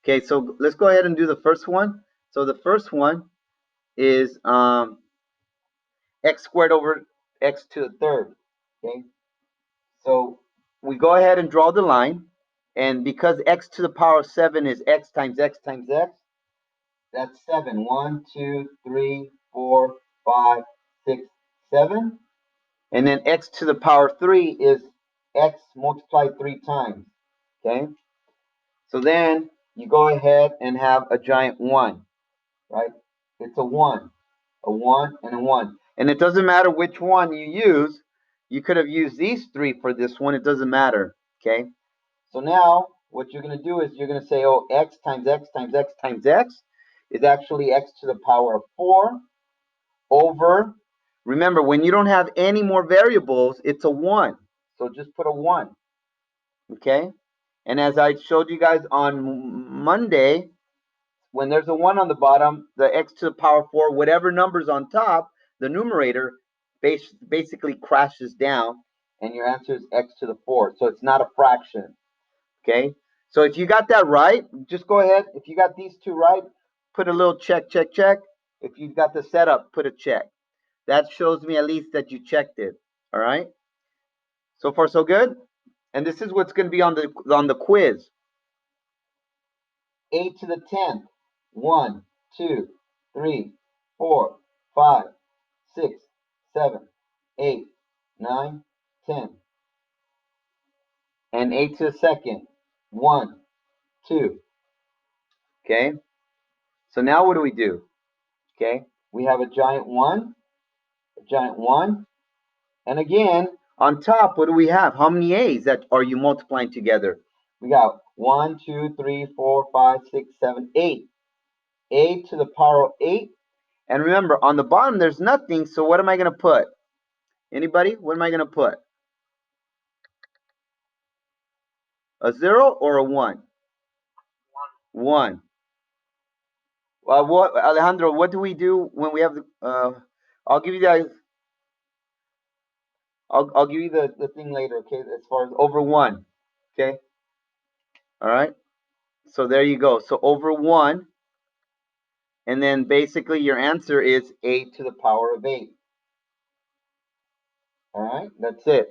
Okay, so let's go ahead and do the first one. So the first one is x squared over x to the third. Okay, so we go ahead and draw the line, and because x to the power of 7 is x times x times x, that's 7. 1, 2, 3, 4, 5, 6, 7. And then x to the power 3 is x multiplied 3 times. Okay, so then you go ahead and have a giant 1, right? It's a 1, and a 1. And it doesn't matter which one you use. You could have used these three for this one. It doesn't matter. Okay, so now what you're going to do is you're going to say, oh, x times x times x times x is actually x to the power of 4 over, remember, when you don't have any more variables, it's a 1. So just put a 1. Okay, and as I showed you guys on Monday, when there's a 1 on the bottom, the x to the power 4, whatever number's on top, the numerator basically crashes down, and your answer is x to the 4. So it's not a fraction. Okay, so if you got that right, just go ahead. If you got these two right, put a little check, check, check. If you got the setup, put a check. That shows me at least that you checked it. All right, so far so good. And this is what's going to be on the quiz. 8 to the 10th. 1, 2, 3, 4, 5, 6, 7, 8, 9, 10. And 8 to the second. 1, 2. Okay, so now what do we do? Okay, we have a giant 1, and again, on top, what do we have? How many a's that are you multiplying together? We got 1, 2, 3, 4, 5, 6, 7, 8. A to the power of 8. And remember, on the bottom, there's nothing, so what am I going to put? Anybody? What am I going to put? A 0 or a 1? 1. What, Alejandro, what do we do when we have the, I'll give you guys, I'll give you the thing later, okay, as far as over 1, okay? All right, so there you go. So over 1, and then basically your answer is a to the power of 8. All right, that's it.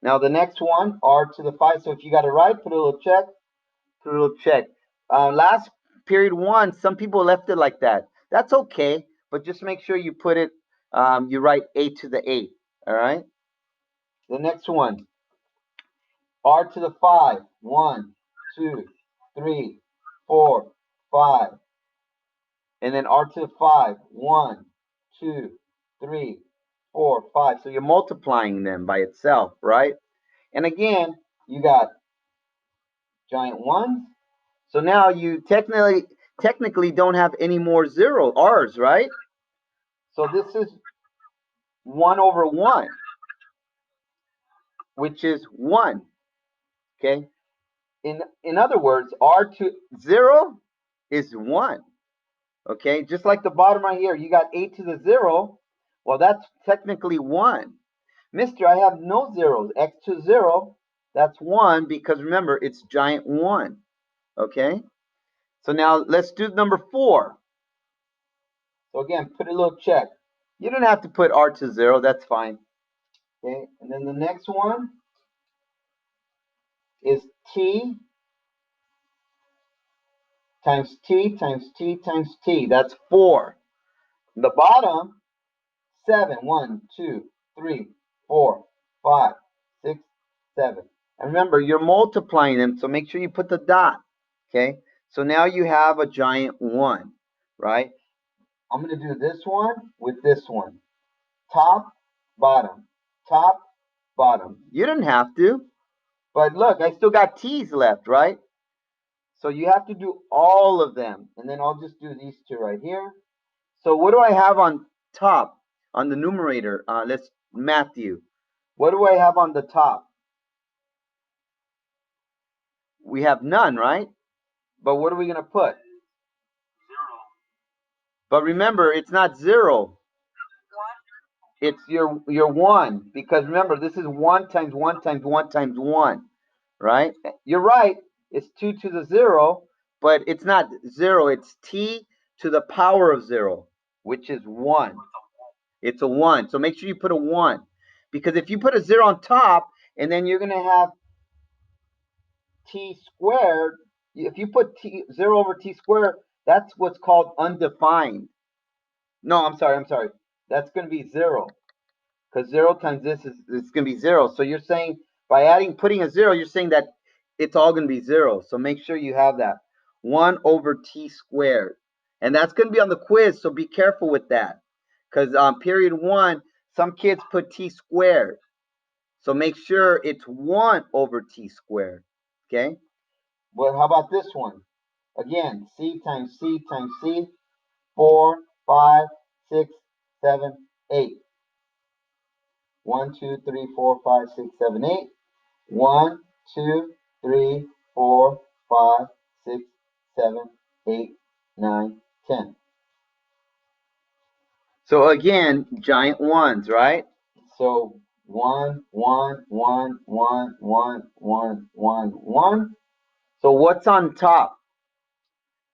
Now the next one, r to the 5. So if you got it right, put a little check, put a little check. Last period 1, some people left it like that. That's okay, but just make sure you put it, you write a to the 8. All right. The next one, r to the 5. 1, 2, 3, 4, 5. And then r to the 5. 1, 2, 3, 4, 5. So you're multiplying them by itself, right? And again, you got giant 1s. So now you technically don't have any more r's, right? So this is 1 over 1, which is 1. Okay. In other words, r to 0 is 1. Okay, just like the bottom right here, you got 8 to the 0. Well, that's technically 1. Mister, I have no zeros. X to 0, that's 1, because remember, it's giant 1. Okay, so now let's do number 4. So again, put a little check. You don't have to put r to 0, that's fine. Okay, and then the next one is t times t times t times t. That's 4. The bottom, 7. 1, 2, 3, 4, 5, 6, 7. And remember, you're multiplying them, so make sure you put the dot. Okay, so now you have a giant 1, right? I'm going to do this one with this one. Top, bottom, top, bottom. You didn't have to, but look, I still got t's left, right? So you have to do all of them, and then I'll just do these two right here. So what do I have on top, on the numerator? Let's Matthew. What do I have on the top? We have none, right? But what are we going to put? 0. But remember, it's not 0. It's your 1, because remember, this is 1 times 1 times 1 times 1, right? You're right. It's 2 to the 0, but it's not 0. It's t to the power of 0, which is 1. It's a 1. So make sure you put a 1. Because if you put a 0 on top, and then you're going to have t squared, if you put 0 over t squared, that's what's called undefined. No, I'm sorry. That's going to be 0. Because 0 times this is it's going to be 0. So you're saying by putting a 0, you're saying that it's all going to be 0. So make sure you have that. 1 over t squared. And that's going to be on the quiz, so be careful with that. Because period 1, some kids put t squared. So make sure it's 1 over t squared. Okay? But how about this one? Again, c times c times c, 4, 5, 6, 7, 8. 1, 2, 3, 4, 5, 6, 7, 8. 1, 2, 3, 4, 5, 6, 7, 8, 9, 10. So again, giant ones, right? So 1, 1, 1, 1, 1, 1, 1, 1. So what's on top?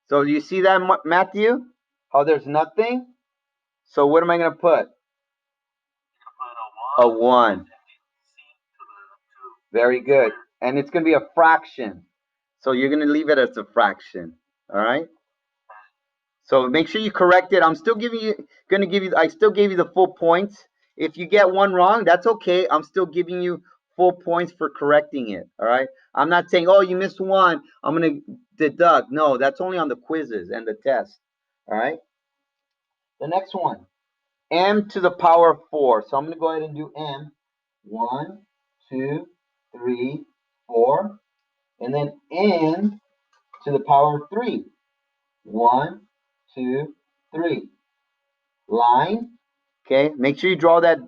So you see that, Matthew? How there's nothing? So what am I going to put? A 1. Very good. And it's going to be a fraction. So you're going to leave it as a fraction. All right? So make sure you correct it. I'm still I still gave you the full points. If you get one wrong, that's okay. I'm still giving you full points for correcting it. All right? I'm not saying, oh, you missed one, I'm going to deduct. No, that's only on the quizzes and the test. All right? The next one, m to the power of 4. So I'm going to go ahead and do m. 1, 2, 3, 4. And then n to the power of 3. 1, 2, 3. Line. Okay, make sure you draw that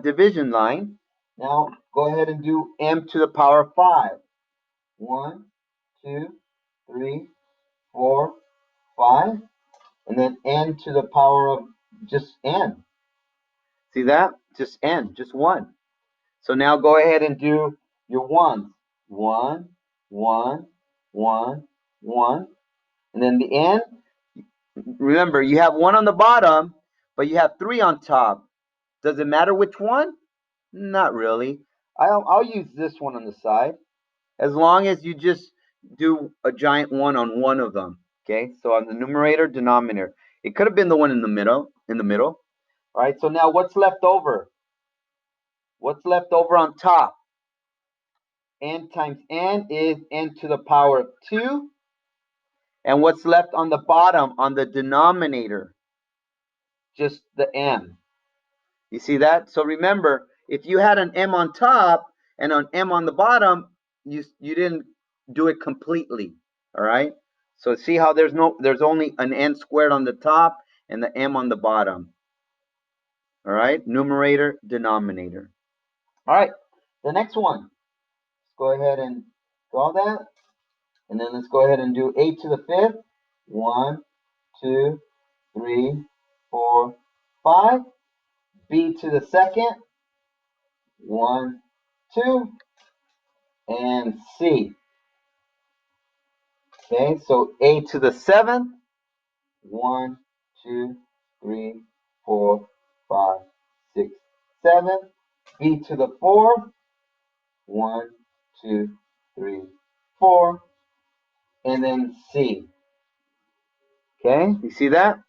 division line. Now go ahead and do m to the power of 5. 1, 2, 3, 4, 5. And then n to the power of just n. See that? Just n, just 1. So now go ahead and do your ones. 1, 1, 1, 1. And then the n, remember, you have 1 on the bottom, but you have 3 on top. Does it matter which one? Not really. I'll use this one on the side, as long as you just do a giant 1 on one of them. Okay, so on the numerator, denominator. It could have been the one in the middle. All right, so now what's left over? What's left over on top? N times n is n to the power of 2. And what's left on the bottom, on the denominator? Just the m. You see that? So remember, if you had an m on top and an m on the bottom, you didn't do it completely. All right? So see how there's only an n squared on the top and the m on the bottom. All right? Numerator, denominator. All right. The next one. Let's go ahead and draw that. And then let's go ahead and do a to the 5th. 1, 2, 3, 4, 5. B to the 2nd. 1, 2. And C. Okay, so A to the 7th. 1, 2, 3, 4, 5, 6, 7. B to the 4th. 1, 2, 3, 4. And then C. Okay, you see that?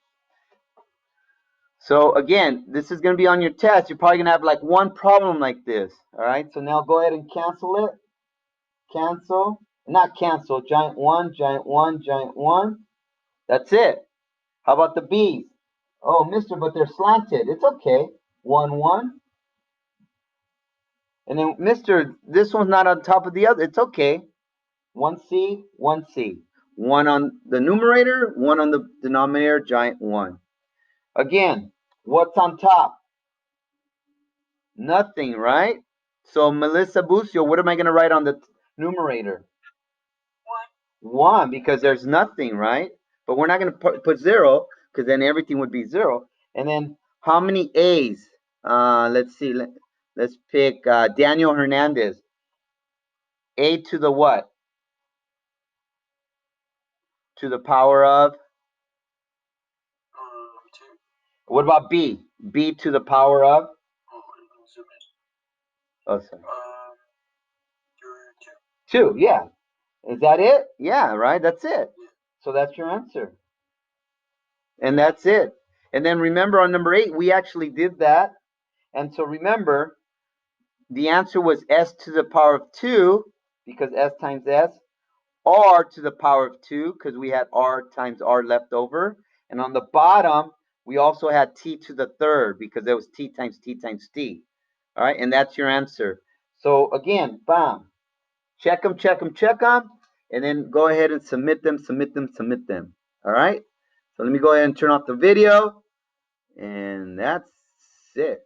So again, this is going to be on your test. You're probably going to have like one problem like this. All right, so now go ahead and cancel it. Cancel. Not cancel. Giant 1, giant 1, giant 1. That's it. How about the B's? Oh, mister, but they're slanted. It's okay. 1, 1. And then, mister, this one's not on top of the other. It's okay. 1C, 1C. 1 on the numerator, 1 on the denominator, giant 1. Again, what's on top? Nothing, right? So Melissa Bucio, what am I going to write on the numerator? 1, because there's nothing, right? But we're not going to put 0, because then everything would be 0. And then how many A's? Let's see. Let's pick Daniel Hernandez. A to the what? to the power of. 2. What about b? B to the power of. Oh, and zoom in. Oh, sorry. 2. 2. Yeah. Is that it? Yeah. Right. That's it. So that's your answer. And that's it. And then remember on number 8, we actually did that. And so remember, the answer was s to the power of 2, because s times s, r to the power of 2, because we had r times r left over. And on the bottom, we also had t to the third, because there was t times t times t. All right, and that's your answer. So again, bam, check them, check them, check them, and then go ahead and submit them, submit them, submit them. All right, so let me go ahead and turn off the video, and that's it.